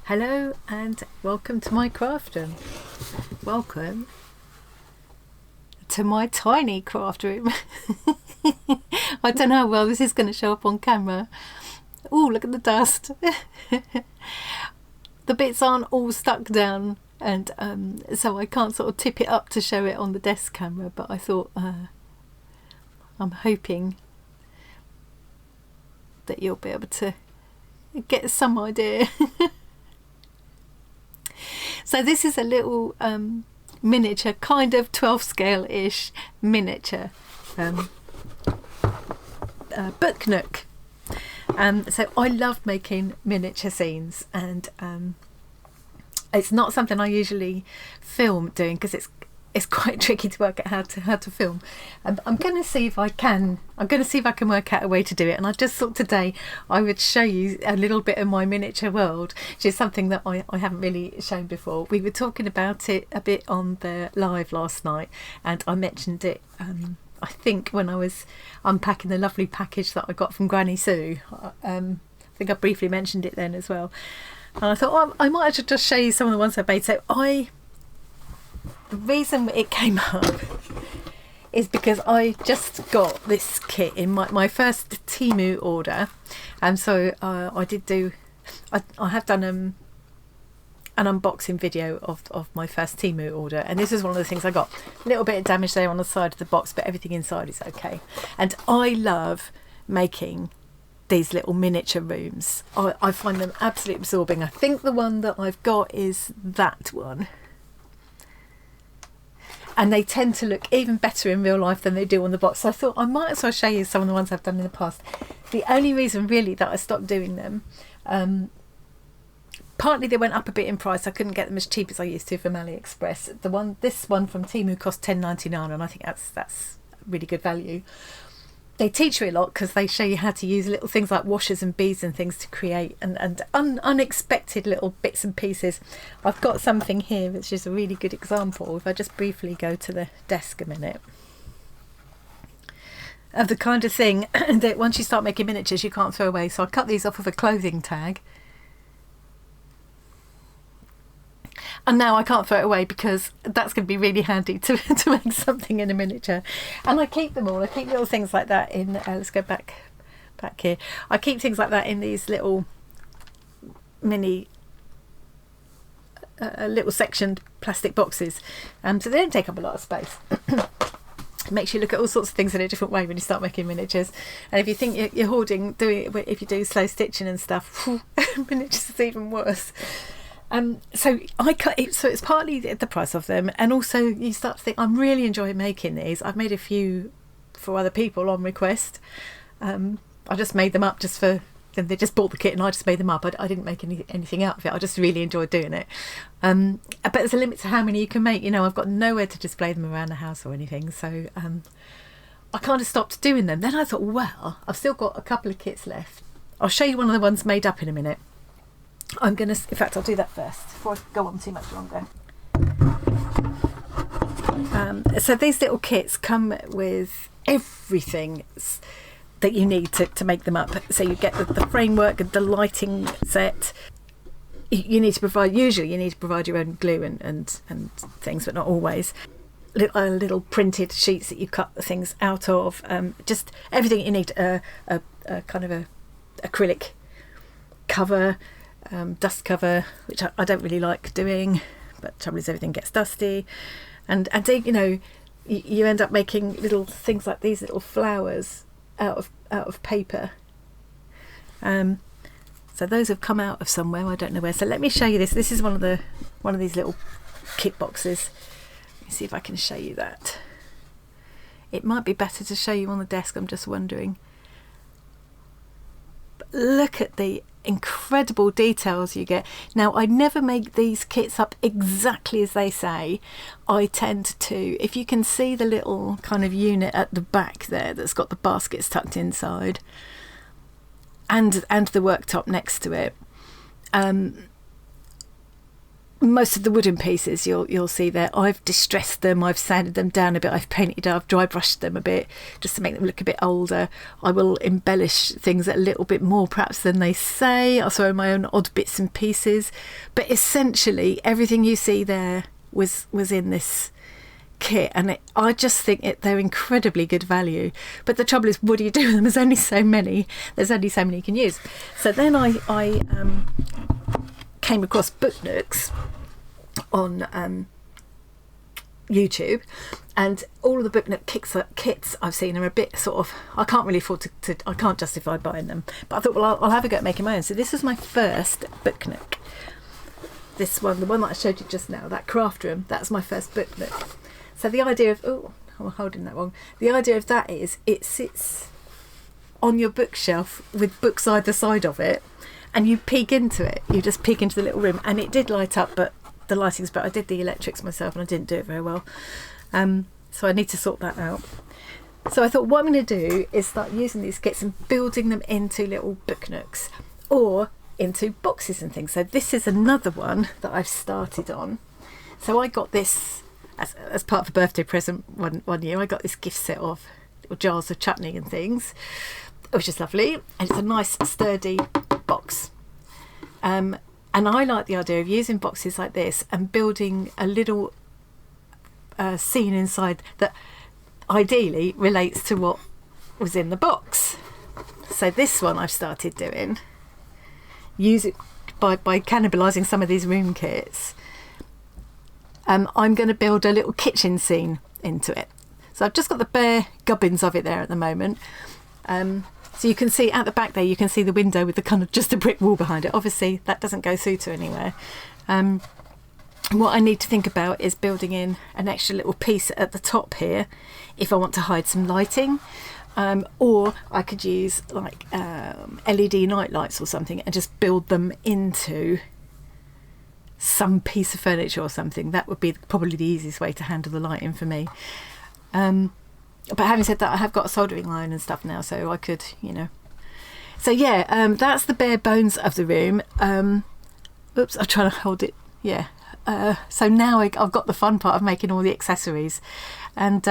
Hello and welcome to my craft room. Welcome to my tiny craft room. I don't know how well this is going to show up on camera. Oh, look at the dust. The bits aren't all stuck down, and so I can't sort of tip it up to show it on the desk camera, but I thought I'm hoping that you'll be able to get some idea. So this is a little miniature, kind of 12 scale-ish miniature book nook. So I love making miniature scenes, and it's not something I usually film doing because it's quite tricky to work out how to film. I'm going to see if I can. I'm going to see if I can work out a way to do it. And I just thought today I would show you a little bit of my miniature world, which is something that I haven't really shown before. We were talking about it a bit on the live last night, and I mentioned it. I think when I was unpacking the lovely package that I got from Granny Sue. I think I briefly mentioned it then as well. And I thought, I might as well just show you some of the ones I made. So the reason it came up is because I just got this kit in my first TEMU order, and so I have done an unboxing video of my first TEMU order, and this is one of the things I got. A little bit of damage there on the side of the box, but everything inside is okay. And I love making these little miniature rooms. I find them absolutely absorbing. I think the one that I've got is that one. And they tend to look even better in real life than they do on the box. So I thought I might as well show you some of the ones I've done in the past. The only reason really that I stopped doing them, partly they went up a bit in price. I couldn't get them as cheap as I used to from AliExpress. This one from TEMU cost $10.99, and I think that's really good value. They teach you a lot because they show you how to use little things like washers and beads and things to create and unexpected little bits and pieces. I've got something here which is a really good example. If I just briefly go to the desk a minute, of the kind of thing that once you start making miniatures you can't throw away. So I cut these off of a clothing tag, and now I can't throw it away because that's going to be really handy to make something in a miniature. And I keep them all. I keep little things like that in, let's go back here. I keep things like that in these little mini, little sectioned plastic boxes. So they don't take up a lot of space. It makes you look at all sorts of things in a different way when you start making miniatures. And if you think you're hoarding, if you do slow stitching and stuff, miniatures is even worse. So I cut it, so it's partly the price of them, and also you start to think, I'm really enjoying making these. I've made a few for other people on request. I just made them up just for them. They just bought the kit and I just made them up. I didn't make anything out of it. I just really enjoyed doing it. But there's a limit to how many you can make. You know, I've got nowhere to display them around the house or anything, so I kind of stopped doing them. Then I thought, well, I've still got a couple of kits left. I'll show you one of the ones made up in a minute. In fact, I'll do that first before I go on too much longer. So these little kits come with everything that you need to make them up. So you get the framework and the lighting set. You need to provide your own glue and things, but not always. Little printed sheets that you cut the things out of. Just everything you need. A kind of a acrylic cover. Dust cover, which I don't really like doing, but trouble is everything gets dusty, and you know, you end up making little things like these little flowers out of paper. So those have come out of somewhere, I don't know where. So let me show you this. This is one of these little kit boxes. Let me see if I can show you that. It might be better to show you on the desk, I'm just wondering. But look at the incredible details you get. Now, I never make these kits up exactly as they say. I tend to, if you can see the little kind of unit at the back there that's got the baskets tucked inside and the worktop next to it, most of the wooden pieces you'll see there, I've distressed them, I've sanded them down a bit, I've painted, I've dry brushed them a bit just to make them look a bit older. I will embellish things a little bit more perhaps than they say. I'll throw in my own odd bits and pieces, but essentially everything you see there was in this kit, and I just think they're incredibly good value. But the trouble is, what do you do with them? There's only so many you can use. So then I came across book nooks on YouTube, and all of the book nook kits I've seen are a bit sort of, I can't really afford to I can't justify buying them, but I thought, well, I'll have a go at making my own. So this was my first book nook. This one, the one that I showed you just now, that craft room, that's my first book nook. So the idea of, I'm holding that wrong. The idea of that is it sits on your bookshelf with books either side of it, and you peek into it. You just peek into the little room, and it did light up, but the lighting's better. I did the electrics myself, and I didn't do it very well. So I need to sort that out. So I thought, what I'm going to do is start using these kits and building them into little book nooks or into boxes and things. So this is another one that I've started on. So I got this as part of a birthday present one year. I got this gift set of little jars of chutney and things, which is lovely, and it's a nice sturdy box. And I like the idea of using boxes like this and building a little scene inside that ideally relates to what was in the box. So this one I've started doing, use it by cannibalising some of these room kits. I'm going to build a little kitchen scene into it. So I've just got the bare gubbins of it there at the moment. So you can see at the back there, you can see the window with the kind of just a brick wall behind it. Obviously that doesn't go through to anywhere. What I need to think about is building in an extra little piece at the top here if I want to hide some lighting. Or I could use like LED night lights or something and just build them into some piece of furniture or something. That would be probably the easiest way to handle the lighting for me. But having said that, I have got a soldering iron and stuff now, so I could, So yeah, that's the bare bones of the room. Oops, I'm trying to hold it. Yeah. So now I've got the fun part of making all the accessories. And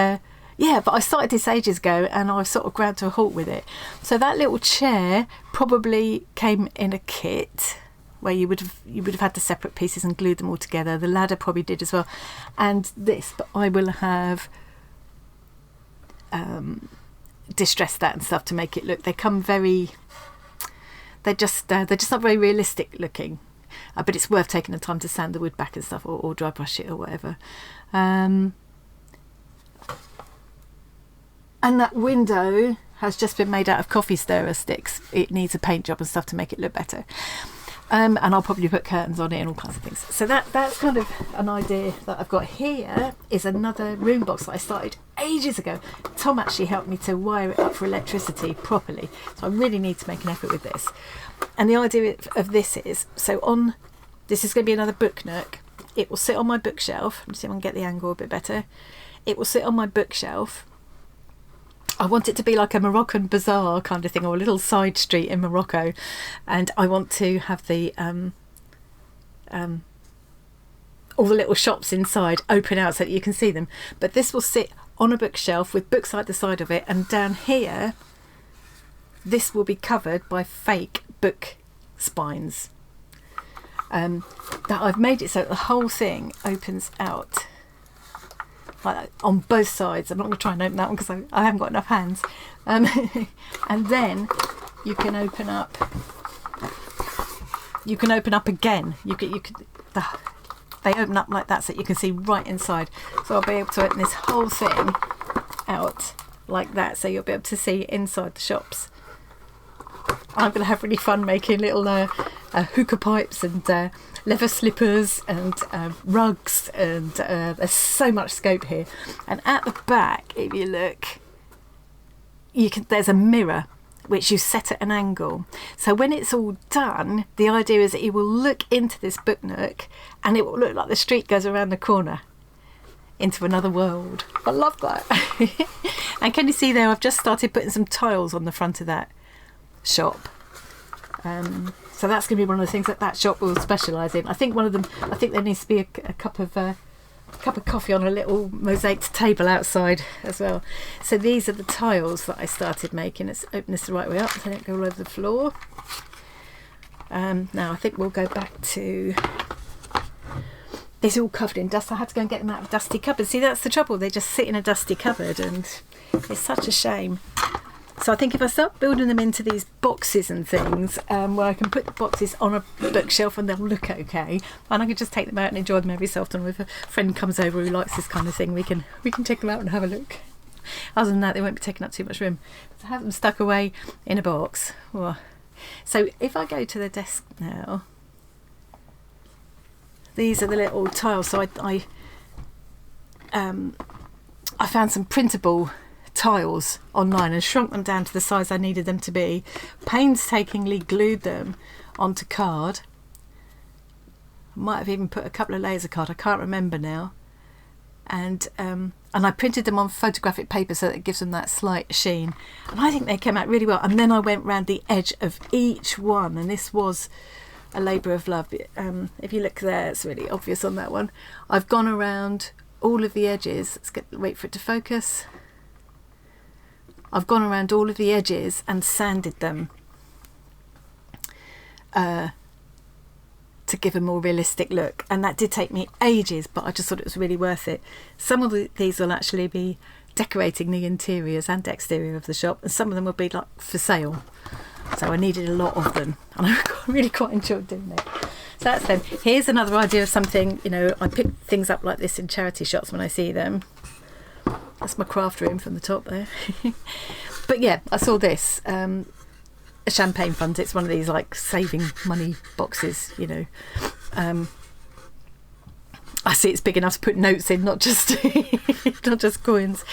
yeah, but I started this ages ago and I've sort of ground to a halt with it. So that little chair probably came in a kit where you would have had the separate pieces and glued them all together. The ladder probably did as well. And this, but I will have distressed that and stuff to make it look, they're just not very realistic looking. But it's worth taking the time to sand the wood back and stuff, or dry brush it or whatever. And that window has just been made out of coffee stirrer sticks. It needs a paint job and stuff to make it look better. And I'll probably put curtains on it and all kinds of things. So that's kind of an idea that I've got. Here is another room box that I started ages ago. Tom actually helped me to wire it up for electricity properly. So I really need to make an effort with this. And the idea of this is, this is going to be another book nook. It will sit on my bookshelf. Let's see if I can get the angle a bit better. It will sit on my bookshelf. I want it to be like a Moroccan bazaar kind of thing, or a little side street in Morocco, and I want to have the all the little shops inside open out so that you can see them. But this will sit on a bookshelf with books either side of it, and down here this will be covered by fake book spines. That I've made it so that the whole thing opens out like that, on both sides. I'm not going to try and open that one because I haven't got enough hands. And then you can open up. You can open up again. They open up like that so you can see right inside. So I'll be able to open this whole thing out like that, so you'll be able to see inside the shops. I'm going to have really fun making little hookah pipes and leather slippers and rugs, and there's so much scope here. And at the back, if you look, there's a mirror which you set at an angle. So when it's all done, the idea is that you will look into this book nook and it will look like the street goes around the corner into another world. I love that. And can you see there, I've just started putting some tiles on the front of that shop. So So that's going to be one of the things that shop will specialise in. I think one of them, I think there needs to be a cup of coffee on a little mosaiced table outside as well. So these are the tiles that I started making. Let's open this the right way up so they don't go all over the floor. Now I think we'll go back to... These are all covered in dust. I had to go and get them out of a dusty cupboard. See, that's the trouble. They just sit in a dusty cupboard and it's such a shame. So I think if I start building them into these boxes and things, where I can put the boxes on a bookshelf and they'll look okay, and I can just take them out and enjoy them every so often. If a friend comes over who likes this kind of thing, we can take them out and have a look. Other than that, they won't be taking up too much room. To have them stuck away in a box. Oh. So if I go to the desk now, these are the little tiles. So I found some printable tiles online and shrunk them down to the size I needed them to be, painstakingly glued them onto card. I might have even put a couple of layers of card, I can't remember now, and I printed them on photographic paper so that it gives them that slight sheen, and I think they came out really well. And then I went round the edge of each one, and this was a labour of love. If you look there, it's really obvious on that one. I've gone around all of the edges. Wait for it to focus. I've gone around all of the edges and sanded them to give a more realistic look, and that did take me ages, but I just thought it was really worth it. Some of these will actually be decorating the interiors and exterior of the shop, and some of them will be like for sale, so I needed a lot of them, and I really quite enjoyed doing it. So that's them. Here's another idea of something, you know, I pick things up like this in charity shops when I see them. That's my craft room from the top there. But yeah, I saw this, a champagne fund. It's one of these like saving money boxes, you know. I see it's big enough to put notes in, not just not just coins.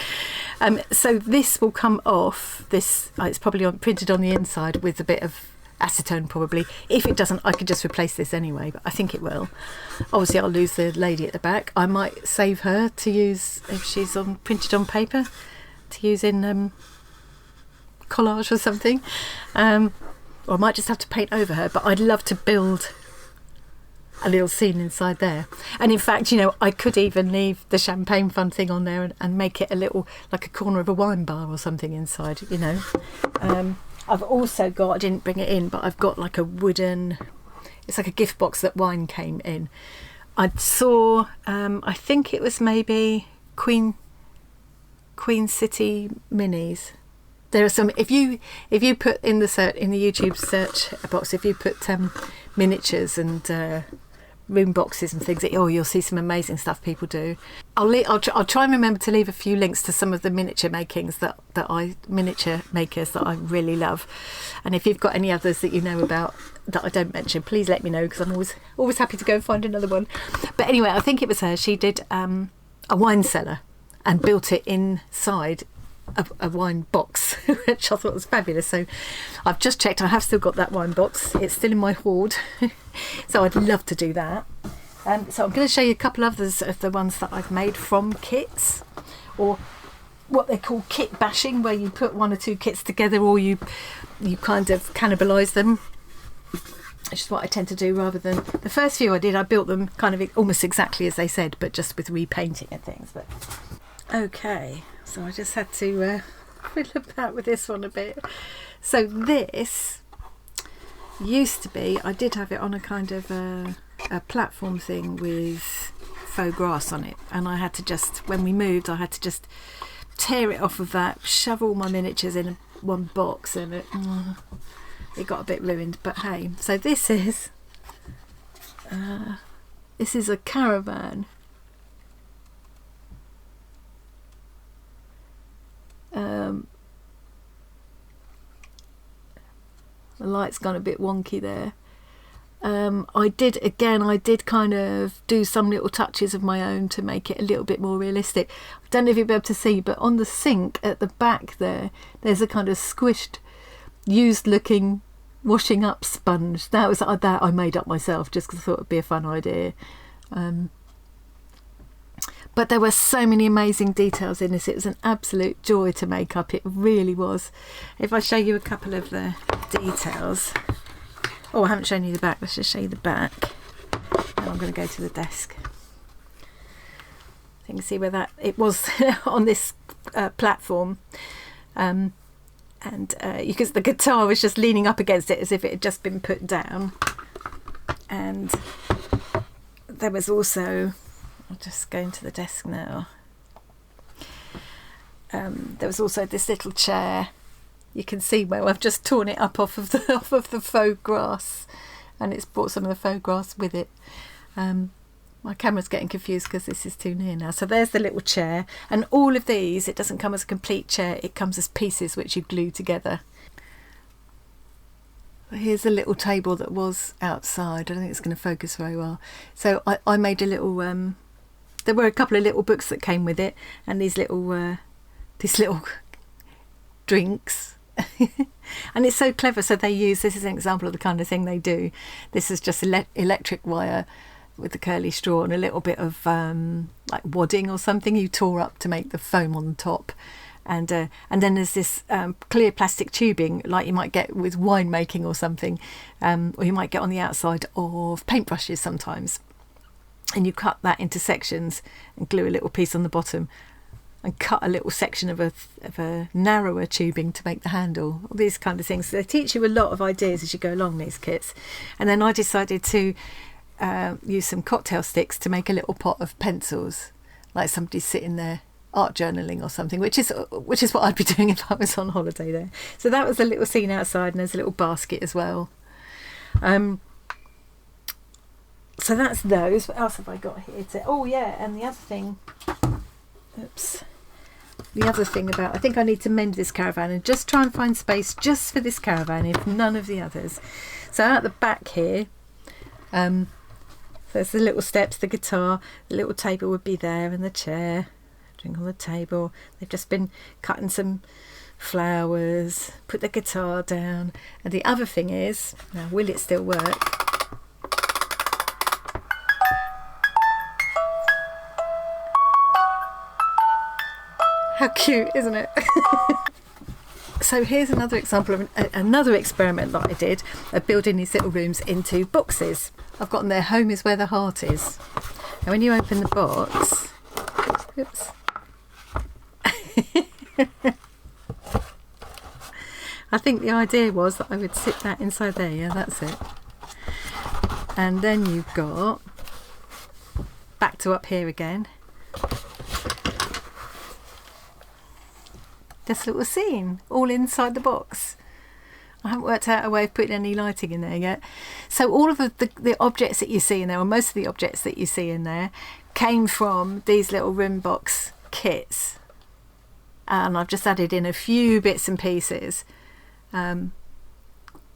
So this will come off. This it's probably printed on the inside with a bit of acetone probably. If it doesn't, I could just replace this anyway, but I think it will. Obviously I'll lose the lady at the back. I might save her to use if she's printed on paper, to use in collage or something, or I might just have to paint over her, but I'd love to build a little scene inside there. And in fact, you know, I could even leave the champagne fun thing on there and make it a little like a corner of a wine bar or something inside, you know. I've also got, I didn't bring it in, but I've got like a wooden, it's like a gift box that wine came in. I saw, I think it was maybe Queen City minis. There are some, if you put in the YouTube search box, if you put miniatures and room boxes and things, you'll see some amazing stuff people do. I'll try and remember to leave a few links to some of the miniature makers that I really love, and if you've got any others that you know about that I don't mention, please let me know, because I'm always happy to go and find another one. But anyway, I think it was her. She did a wine cellar and built it inside a wine box, which I thought was fabulous. So I've just checked, I have still got that wine box, it's still in my hoard. So I'd love to do that. So I'm going to show you a couple others of the ones that I've made from kits, or what they call kit bashing, where you put one or two kits together, or you kind of cannibalise them, which is what I tend to do. Rather than the first few I did, I built them kind of almost exactly as they said, but just with repainting and things. But okay, so I just had to fiddle about with this one a bit. So this used to be, I did have it on a kind of a platform thing with faux grass on it, and I had to just, when we moved, I had to just tear it off of that, shove all my miniatures in one box, and it got a bit ruined. But hey, so this is a caravan. The light's gone a bit wonky there. I did kind of do some little touches of my own to make it a little bit more realistic. I don't know if you'll be able to see, but on the sink at the back there's a kind of squished, used looking washing up sponge. That was that I made up myself just because I thought it'd be a fun idea. But there were so many amazing details in this. It was an absolute joy to make up. It really was. If I show you a couple of the details, Oh, I haven't shown you the back. Let's just show you the back. Now I'm going to go to the desk. You can see where that it was on this platform, and because the guitar was just leaning up against it as if it had just been put down. And there was also, I'll just go into the desk now. There was also this little chair. You can see where I've just torn it up off of the faux grass, and it's brought some of the faux grass with it. My camera's getting confused because this is too near now. So there's the little chair, and all of these, it doesn't come as a complete chair, it comes as pieces which you glue together. Here's a little table that was outside. I don't think it's going to focus very well. So I made a little, there were a couple of little books that came with it, and these little drinks. And it's so clever. So they use, this is an example of the kind of thing they do. This is just electric wire with the curly straw and a little bit of like wadding or something you tore up to make the foam on the top. And then there's this clear plastic tubing like you might get with winemaking or something, or you might get on the outside of paintbrushes sometimes. And you cut that into sections and glue a little piece on the bottom and cut a little section of a narrower tubing to make the handle. All these kind of things. So they teach you a lot of ideas as you go along, these kits. And then I decided to use some cocktail sticks to make a little pot of pencils, like somebody's sitting there art journaling or something, which is what I'd be doing if I was on holiday there. So that was a little scene outside, and there's a little basket as well. So that's those. What else have I got here? Oh yeah, and the other thing. Oops. The other thing about, I think I need to mend this caravan and just try and find space just for this caravan, if none of the others. So at the back here, there's the little steps, the guitar, the little table would be there, and the chair, drink on the table. They've just been cutting some flowers, put the guitar down. And the other thing is, now will it still work? How cute, isn't it? So here's another example of another experiment that I did of building these little rooms into boxes. I've got them there, home is where the heart is. And when you open the box, oops. I think the idea was that I would sit that inside there, yeah, that's it. And then you've got, back to up here again, this little scene all inside the box. I haven't worked out a way of putting any lighting in there yet. So all of the objects that you see in there, or most of the objects that you see in there, came from these little room box kits, and I've just added in a few bits and pieces, and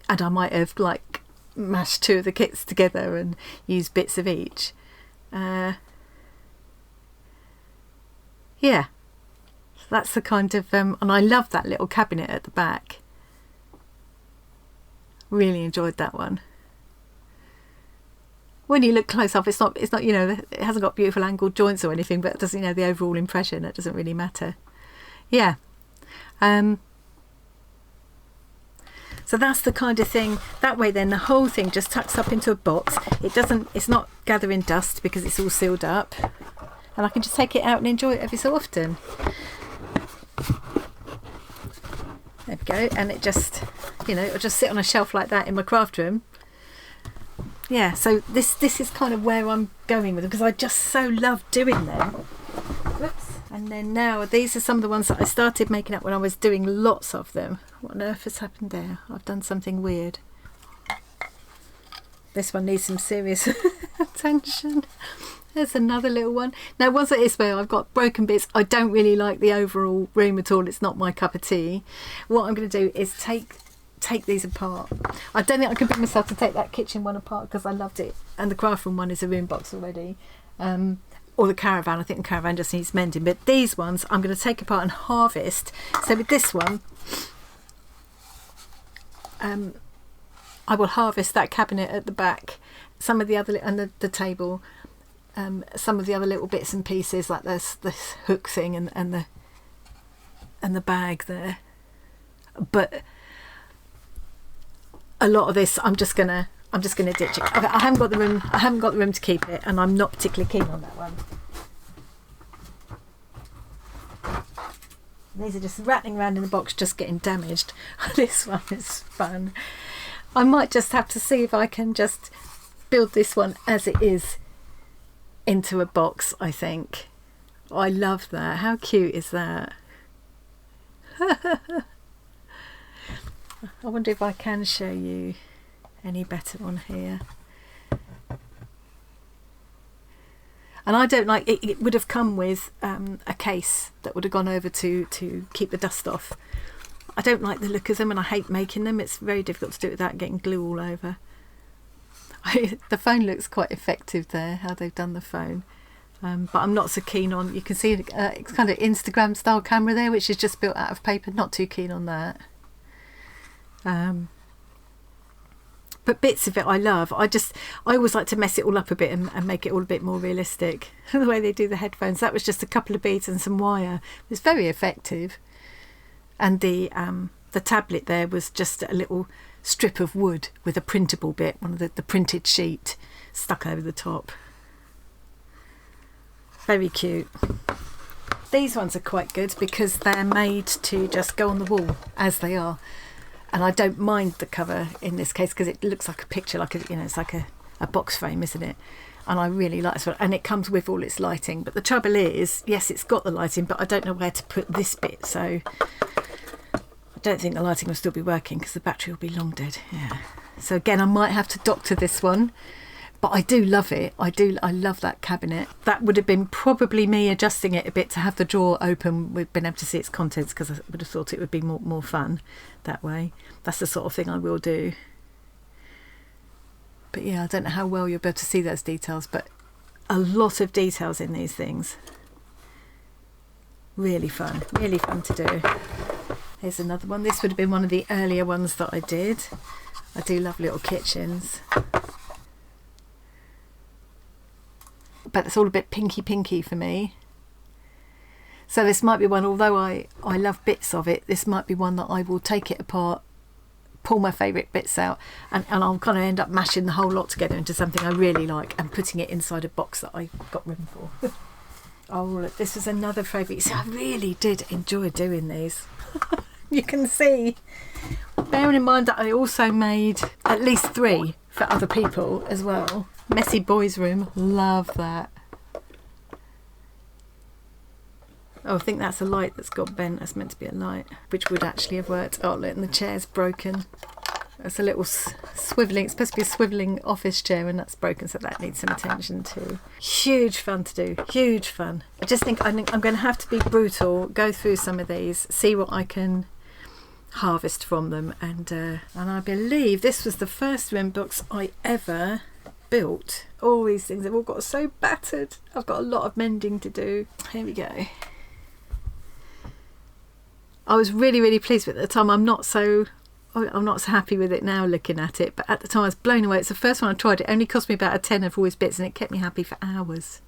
I might have like mashed two of the kits together and used bits of each. Yeah, that's the kind of and I love that little cabinet at the back. Really enjoyed that one. When you look close up, it's not you know, it hasn't got beautiful angled joints or anything, but it doesn't, you know, the overall impression, it doesn't really matter. Yeah. So that's the kind of thing. That way then the whole thing just tucks up into a box. It's not gathering dust because it's all sealed up, and I can just take it out and enjoy it every so often. There we go. And it just, you know, it'll just sit on a shelf like that in my craft room. Yeah, so this is kind of where I'm going with them, because I just so love doing them. Whoops. And then now these are some of the ones that I started making up when I was doing lots of them. What on earth has happened there? I've done something weird. This one needs some serious attention. There's another little one. Now, once it is where I've got broken bits, I don't really like the overall room at all. It's not my cup of tea. What I'm going to do is take these apart. I don't think I can bring myself to take that kitchen one apart because I loved it, and the craft room one is a room box already. Or the caravan, I think the caravan just needs mending, but these ones I'm going to take apart and harvest. So with this one, I will harvest that cabinet at the back, some of the other, and the table, some of the other little bits and pieces, like this hook thing and the bag there. But a lot of this I'm just gonna ditch it. I haven't got the room to keep it, and I'm not particularly keen on that one. These are just rattling around in the box, just getting damaged. This one is fun. I might just have to see if I can just build this one as it is into a box, I think. I love that. How cute is that? I wonder if I can show you any better on here. And I don't like it. It would have come with a case that would have gone over to keep the dust off. I don't like the look of them, and I hate making them. It's very difficult to do it without getting glue all over. The phone looks quite effective there, how they've done the phone. But I'm not so keen on, you can see it's kind of Instagram style camera there, which is just built out of paper. Not too keen on that. But bits of it I love. I always like to mess it all up a bit and make it all a bit more realistic. The way they do the headphones, that was just a couple of beads and some wire. It's very effective. And the tablet there was just a little strip of wood with a printable bit, one of the printed sheet stuck over the top. Very cute. These ones are quite good because they're made to just go on the wall as they are. And I don't mind the cover in this case because it looks like a picture, like it's like a box frame, isn't it? And I really like this one. And it comes with all its lighting. But the trouble is, yes, it's got the lighting, but I don't know where to put this bit. So I don't think the lighting will still be working because the battery will be long dead. Yeah. So again, I might have to doctor this one. But I do love it. I love that cabinet. That would have been probably me adjusting it a bit to have the drawer open. We've been able to see its contents because I would have thought it would be more fun that way. That's the sort of thing I will do. But yeah, I don't know how well you'll be able to see those details, but a lot of details in these things. Really fun to do. Here's another one. This would have been one of the earlier ones that I did. I do love little kitchens. But it's all a bit pinky for me. So this might be one, although I love bits of it, this might be one that I will take it apart, pull my favourite bits out, and I'll kind of end up mashing the whole lot together into something I really like and putting it inside a box that I got room for. Oh look, this was another favourite. So I really did enjoy doing these. You can see, bearing in mind that I also made at least 3 for other people as well. Messy boys room, love that. Oh, I think that's a light that's got bent. That's meant to be a light, which would actually have worked. Oh look, and the chair's broken. It's a little swivelling, it's supposed to be a swivelling office chair, and that's broken, so that needs some attention too. Huge fun to do, huge fun. I think I'm going to have to be brutal, go through some of these, see what I can harvest from them, and I believe this was the first rim box I ever built. All these things have all got so battered. I've got a lot of mending to do. Here we go. I was really pleased with it at the time. I'm not so happy with it now looking at it, but at the time I was blown away. It's the first one I tried. It only cost me about a tenner for all his bits, and it kept me happy for hours.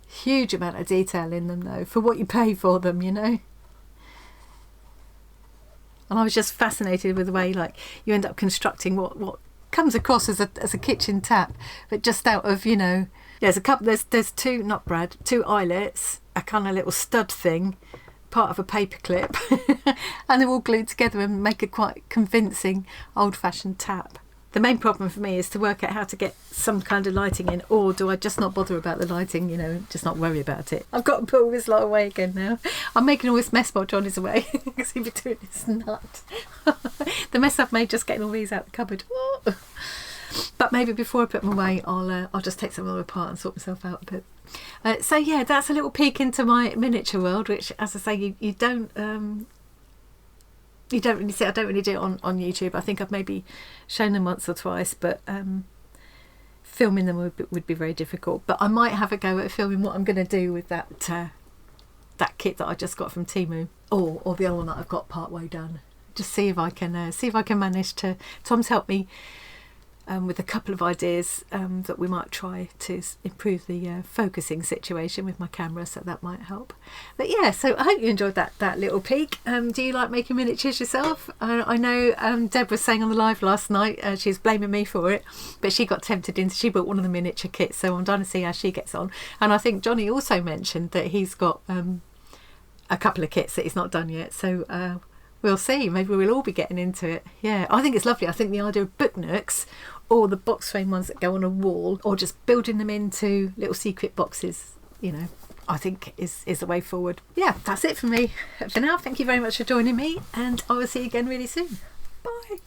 Huge amount of detail in them though, for what you pay for them, you know. And I was just fascinated with the way, like, you end up constructing what comes across as a kitchen tap, but just out of, you know, there's a couple, there's two eyelets, a kind of little stud thing, part of a paper clip, and they're all glued together and make a quite convincing old-fashioned tap. The main problem for me is to work out how to get some kind of lighting in, or do I just not bother about the lighting, you know, just not worry about it. I've got to put all this lot away again now. I'm making all this mess while John is away because he'll be doing this nut. The mess I've made just getting all these out the cupboard. But maybe before I put them away, I'll just take some of them apart and sort myself out a bit. So yeah, that's a little peek into my miniature world, which, as I say, you don't really see. I don't really do it on YouTube. I think I've maybe shown them once or twice, but filming them would be very difficult. But I might have a go at filming what I'm going to do with that kit that I just got from TEMU, or the other one that I've got part way done. Just see if I can manage to. Tom's helped me with a couple of ideas that we might try to improve the focusing situation with my camera, so that might help. But yeah, so I hope you enjoyed that little peek. Do you like making miniatures yourself? I know Deb was saying on the live last night, she was blaming me for it, but she got tempted into, she bought one of the miniature kits, so I'm trying to see how she gets on. And I think Johnny also mentioned that he's got a couple of kits that he's not done yet, so we'll see. Maybe we'll all be getting into it. Yeah, I think it's lovely. I think the idea of book nooks, or the box frame ones that go on a wall, or just building them into little secret boxes, you know, I think is the way forward. Yeah, that's it for me for now. Thank you very much for joining me, and I will see you again really soon. Bye.